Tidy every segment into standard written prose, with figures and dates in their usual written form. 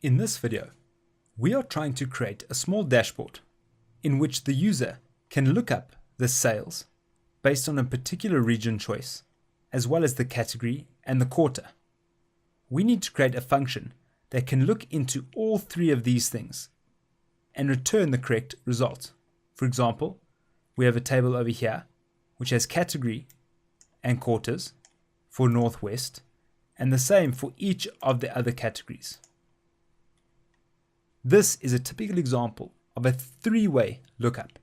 In this video, we are trying to create a small dashboard in which the user can look up the sales based on a particular region choice, as well as the category and the quarter. We need to create a function that can look into all three of these things and return the correct result. For example, we have a table over here which has category and quarters for Northwest, and the same for each of the other categories. This is a typical example of a three-way lookup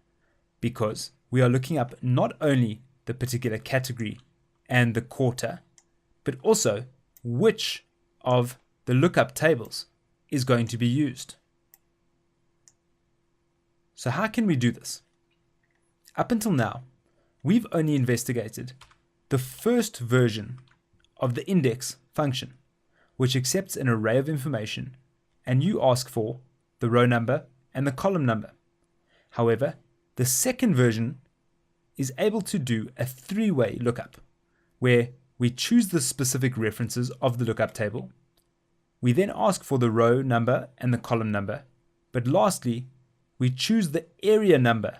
because we are looking up not only the particular category and the quarter, but also which of the lookup tables is going to be used. So how can we do this? Up until now, we've only investigated the first version of the index function, which accepts an array of information, and you ask for the row number and the column number. However, the second version is able to do a three-way lookup, where we choose the specific references of the lookup table. We then ask for the row number and the column number, but lastly, we choose the area number,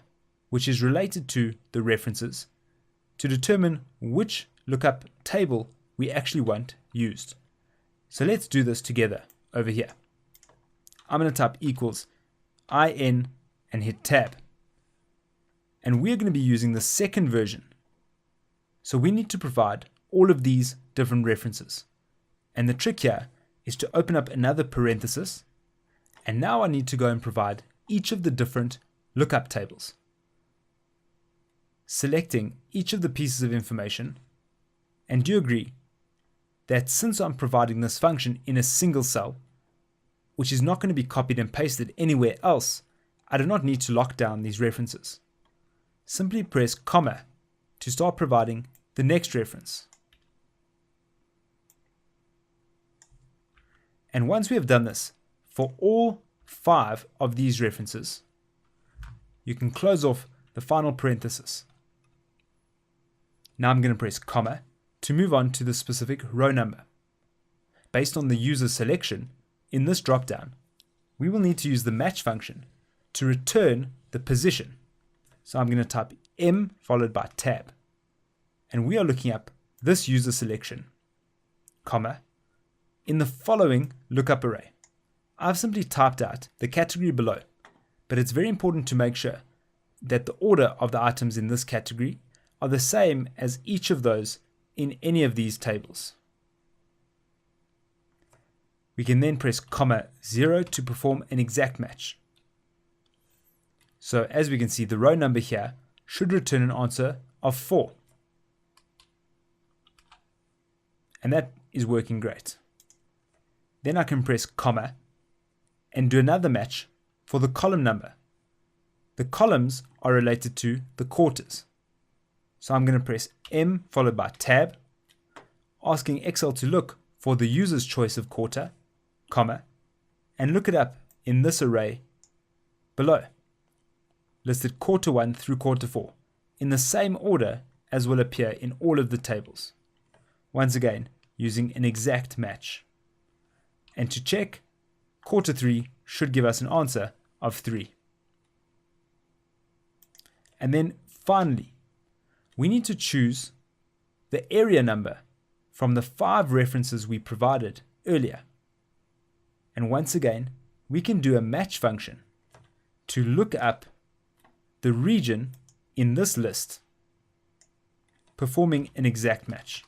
which is related to the references, to determine which lookup table we actually want used. So let's do this together over here. I'm going to type equals in and hit tab. And we're going to be using the second version. So we need to provide all of these different references. And the trick here is to open up another parenthesis. And now I need to go and provide each of the different lookup tables, selecting each of the pieces of information. And do you agree that since I'm providing this function in a single cell, which is not going to be copied and pasted anywhere else, I do not need to lock down these references. Simply press comma to start providing the next reference. And once we have done this for all 5 of these references, you can close off the final parenthesis. Now I'm going to press comma to move on to the specific row number. Based on the user selection in this dropdown, we will need to use the match function to return the position. So I'm going to type M followed by tab. And we are looking up this user selection, comma, in the following lookup array. I've simply typed out the category below, but it's very important to make sure that the order of the items in this category are the same as each of those in any of these tables. We can then press comma 0 to perform an exact match. So as we can see, the row number here should return an answer of 4. And that is working great. Then I can press comma and do another match for the column number. The columns are related to the quarters. So I'm going to press M followed by tab, asking Excel to look for the user's choice of quarter, comma, and look it up in this array below, listed quarter 1 through quarter 4, in the same order as will appear in all of the tables. Once again, using an exact match. And to check, quarter 3 should give us an answer of 3. And then finally, we need to choose the area number from the 5 references we provided earlier. And once again, we can do a match function to look up the region in this list, performing an exact match.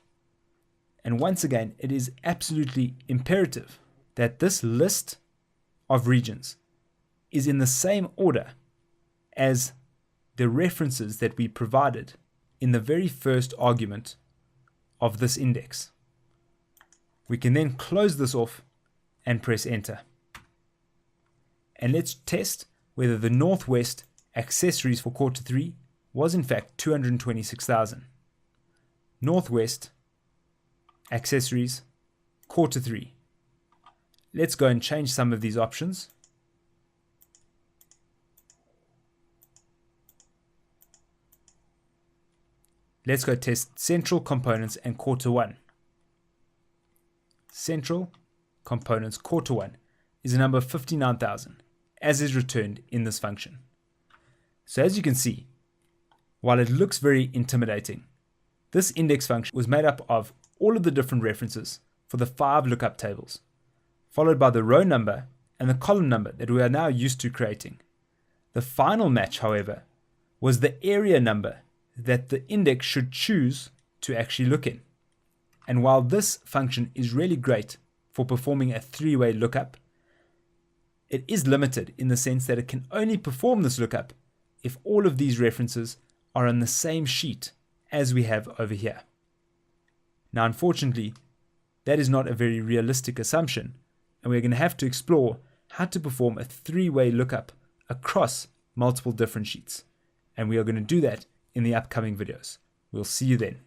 And once again, it is absolutely imperative that this list of regions is in the same order as the references that we provided in the very first argument of this index. We can then close this off and press enter. And let's test whether the Northwest accessories for quarter 3 was in fact 226,000. Northwest accessories quarter 3. Let's go and change some of these options. Let's go test central components and quarter 1. Central components quarter 1 is a number 59,000, as is returned in this function. So as you can see, while it looks very intimidating, this index function was made up of all of the different references for the 5 lookup tables, followed by the row number and the column number that we are now used to creating. The final match, however, was the area number that the index should choose to actually look in. And while this function is really great for performing a 3-way lookup, it is limited in the sense that it can only perform this lookup if all of these references are on the same sheet as we have over here. Now, unfortunately, that is not a very realistic assumption, and we're going to have to explore how to perform a 3-way lookup across multiple different sheets. And we are going to do that in the upcoming videos. We'll see you then.